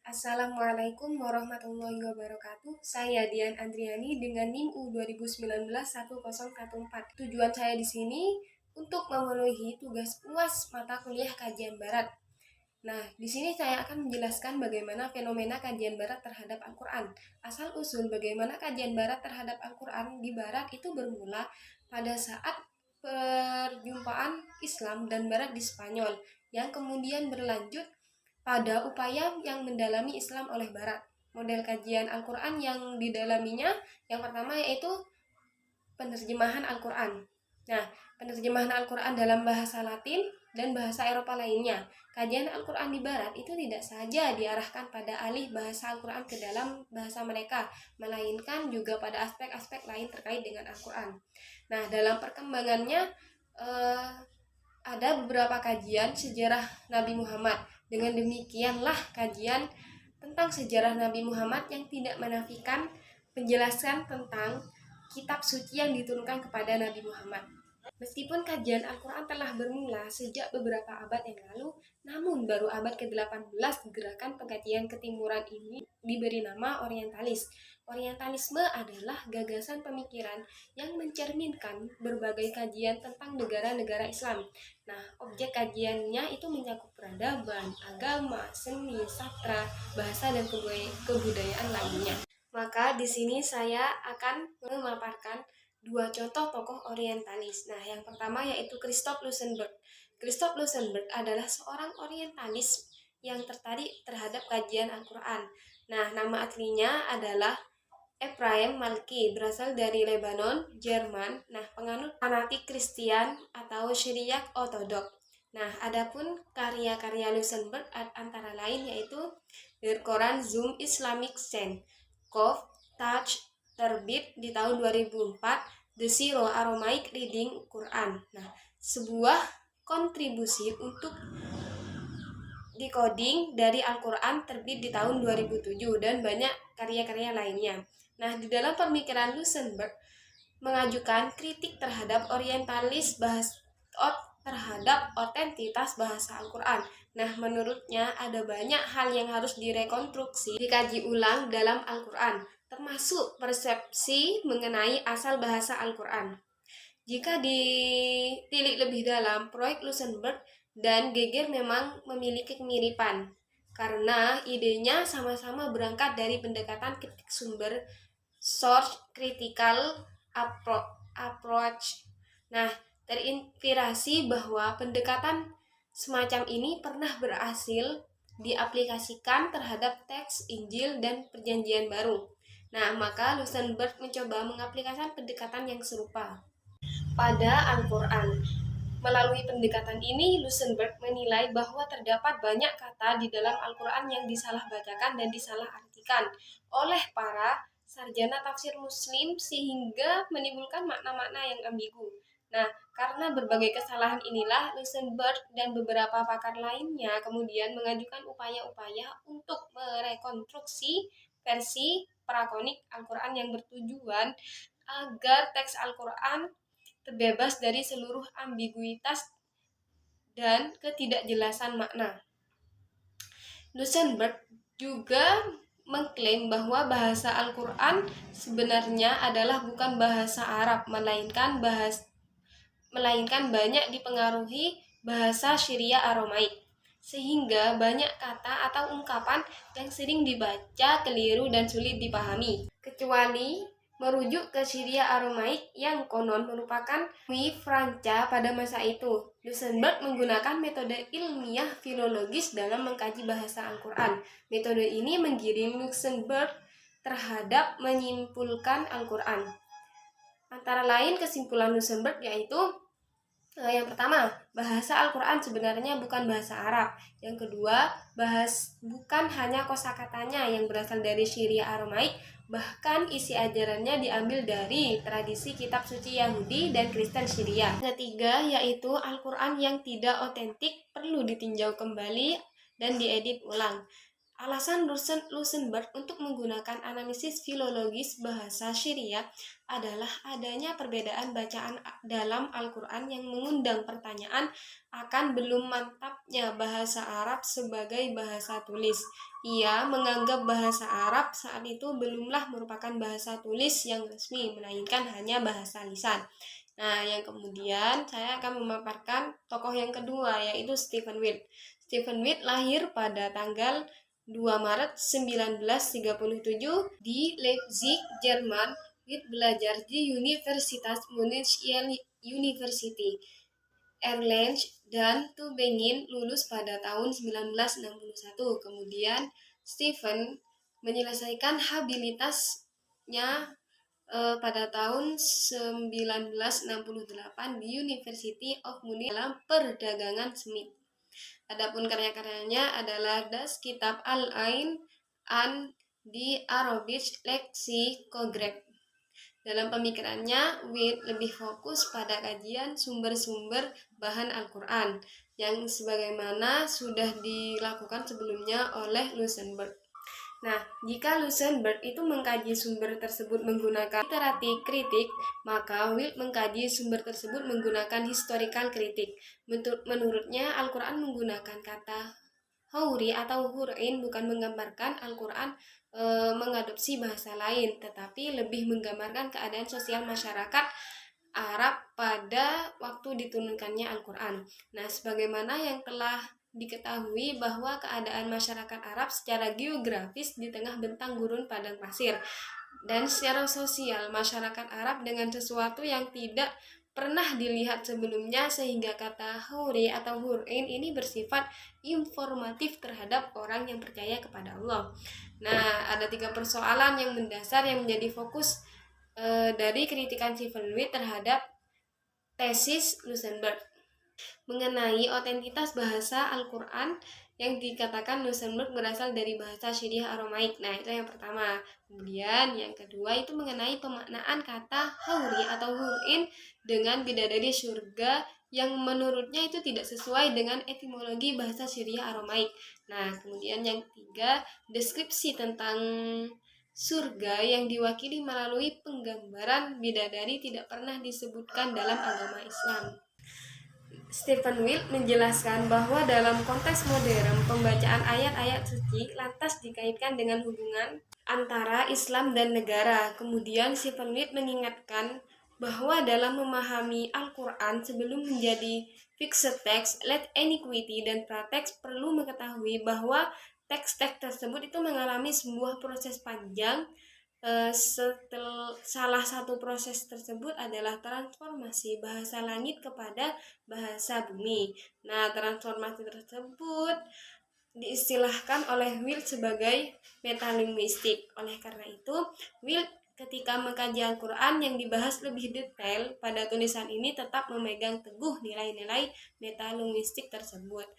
Assalamualaikum warahmatullahi wabarakatuh. Saya Dian Andriani dengan NIM U2019-1014. Tujuan saya di sini untuk memenuhi tugas UAS mata kuliah kajian barat. Nah, di sini saya akan menjelaskan bagaimana fenomena kajian barat terhadap Al-Quran. Asal-usul bagaimana kajian barat terhadap Al-Quran di barat itu bermula pada saat perjumpaan Islam dan barat di Spanyol, yang kemudian berlanjut pada upaya yang mendalami Islam oleh barat. Model kajian Al-Quran yang didalaminya yang pertama yaitu penerjemahan Al-Quran. Nah, penerjemahan Al-Quran dalam bahasa Latin dan bahasa Eropa lainnya. Kajian Al-Quran di Barat itu tidak saja diarahkan pada alih bahasa Al-Quran ke dalam bahasa mereka, melainkan juga pada aspek-aspek lain terkait dengan Al-Quran. Nah, dalam perkembangannya ada beberapa kajian sejarah Nabi Muhammad. Dengan demikianlah kajian tentang sejarah Nabi Muhammad yang tidak menafikan penjelasan tentang kitab suci yang diturunkan kepada Nabi Muhammad. Meskipun kajian Al-Quran telah bermula sejak beberapa abad yang lalu, namun baru abad ke-18 gerakan pengkajian ketimuran ini diberi nama Orientalis. Orientalisme adalah gagasan pemikiran yang mencerminkan berbagai kajian tentang negara-negara Islam. Nah, objek kajiannya itu mencakup peradaban, agama, seni, sastra, bahasa, dan kebudayaan lainnya. Maka di sini saya akan memaparkan dua contoh tokoh orientalis. Nah, yang pertama yaitu Christoph Lusenberg. Christoph Lusenberg adalah seorang orientalis yang tertarik terhadap kajian Al-Quran. Nah, nama aslinya adalah Ephraim Malki, berasal dari Lebanon, Jerman. Nah, penganut fanatik Kristen atau Syriak Ortodok. Nah, adapun karya-karya Lusenberg antara lain yaitu Der Koran zum Islamic Stand, Kof Touch, terbit di tahun 2004, The Zero Aramaic Reading Quran. Nah, sebuah kontribusi untuk decoding dari Al-Quran terbit di tahun 2007 dan banyak karya-karya lainnya. Nah, di dalam pemikiran Lusenberg mengajukan kritik terhadap orientalis terhadap otentitas bahasa Al-Quran. Nah, menurutnya ada banyak hal yang harus direkonstruksi, dikaji ulang dalam Al-Quran, termasuk persepsi mengenai asal bahasa Al-Quran. Jika ditilik lebih dalam, proyek Lusenberg dan Geger memang memiliki kemiripan, karena idenya sama-sama berangkat dari pendekatan kritik sumber, source critical approach. Nah, terinspirasi bahwa pendekatan semacam ini pernah berhasil diaplikasikan terhadap teks Injil dan Perjanjian Baru. Nah, maka Lusenberg mencoba mengaplikasikan pendekatan yang serupa pada Al-Quran. Melalui pendekatan ini, Lusenberg menilai bahwa terdapat banyak kata di dalam Al-Quran yang disalahbacakan dan disalahartikan oleh para sarjana tafsir Muslim sehingga menimbulkan makna-makna yang ambigu. Nah, karena berbagai kesalahan inilah, Lusenberg dan beberapa pakar lainnya kemudian mengajukan upaya-upaya untuk merekonstruksi versi prakonik Al-Quran yang bertujuan agar teks Al-Quran terbebas dari seluruh ambiguitas dan ketidakjelasan makna. Lusenberg juga mengklaim bahwa bahasa Al-Quran sebenarnya adalah bukan bahasa Arab, melainkan banyak dipengaruhi bahasa Syria Aramaik, sehingga banyak kata atau ungkapan yang sering dibaca keliru dan sulit dipahami, kecuali merujuk ke Syria Aramaik yang konon merupakan Franca pada masa itu. Lusenberg menggunakan metode ilmiah filologis dalam mengkaji bahasa Al-Quran. Metode ini menggiring Lusenberg terhadap menyimpulkan Al-Quran. Antara lain kesimpulan Lusenberg yaitu yang pertama, bahasa Al-Quran sebenarnya bukan bahasa Arab. Yang kedua, bukan hanya kosakatanya yang berasal dari Syria Aramaik, bahkan isi ajarannya diambil dari tradisi kitab suci Yahudi dan Kristen Syria. Ketiga, yaitu Al-Quran yang tidak otentik perlu ditinjau kembali dan diedit ulang. Alasan Lusenberg untuk menggunakan analisis filologis bahasa Syria adalah adanya perbedaan bacaan dalam Al-Quran yang mengundang pertanyaan akan belum mantapnya bahasa Arab sebagai bahasa tulis Ia menganggap bahasa Arab saat itu belumlah merupakan bahasa tulis yang resmi, melainkan hanya bahasa lisan. Nah, yang kemudian saya akan memaparkan tokoh yang kedua, yaitu Stephen Witt. Stephen Witt lahir pada tanggal 2 Maret 1937 di Leipzig, Jerman. Witt belajar di Universitas Munich University, Erlangen dan Tübingen, lulus pada tahun 1961. Kemudian Stephen menyelesaikan habilitasnya pada tahun 1968 di University of Munich dalam perdagangan semi. Adapun karya-karyanya adalah Das Kitab Al-Ain an die Arabische Lexikograph. Dalam pemikirannya, Witt lebih fokus pada kajian sumber-sumber bahan Al-Quran yang sebagaimana sudah dilakukan sebelumnya oleh Luxemburg. Nah, jika Luxemburg itu mengkaji sumber tersebut menggunakan literatur kritik, maka Witt mengkaji sumber tersebut menggunakan historical kritik. Menurutnya, Al-Quran menggunakan kata Hauri atau Hur'in bukan menggambarkan Al-Quran mengadopsi bahasa lain, tetapi lebih menggambarkan keadaan sosial masyarakat Arab pada waktu diturunkannya Al-Quran. Nah, sebagaimana yang telah diketahui bahwa keadaan masyarakat Arab secara geografis di tengah bentang gurun padang pasir, dan secara sosial masyarakat Arab dengan sesuatu yang tidak pernah dilihat sebelumnya, sehingga kata Huri atau Hur'in ini bersifat informatif terhadap orang yang percaya kepada Allah. Nah, ada 3 persoalan yang mendasar yang menjadi fokus dari kritikan Stephen Witt terhadap tesis Luxemburg. Mengenai otentitas bahasa Al-Quran yang dikatakan Luxemburg berasal dari bahasa Syriah Aramaik. Nah, itu yang pertama. Kemudian yang kedua itu mengenai pemaknaan kata Hauri atau Hur'in dengan bidadari surga yang menurutnya itu tidak sesuai dengan etimologi bahasa Syriah Aramaik. Nah, kemudian yang ketiga, deskripsi tentang surga yang diwakili melalui penggambaran bidadari tidak pernah disebutkan dalam agama Islam. Stephen Witt menjelaskan bahwa dalam konteks modern, pembacaan ayat-ayat suci lantas dikaitkan dengan hubungan antara Islam dan negara. Kemudian Stephen Witt mengingatkan bahwa dalam memahami Al-Quran sebelum menjadi fixed text, let iniquity dan pratext perlu mengetahui bahwa teks-teks tersebut itu mengalami sebuah proses panjang. Salah satu proses tersebut adalah transformasi bahasa langit kepada bahasa bumi. Nah, transformasi tersebut diistilahkan oleh Witt sebagai metalinguistik. Oleh karena itu, Witt ketika mengkaji Al-Quran yang dibahas lebih detail pada tulisan ini tetap memegang teguh nilai-nilai metalinguistik tersebut.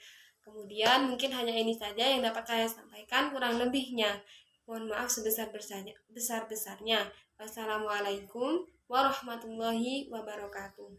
Kemudian mungkin hanya ini saja yang dapat saya sampaikan, kurang lebihnya mohon maaf sebesar-besarnya. Wassalamualaikum warahmatullahi wabarakatuh.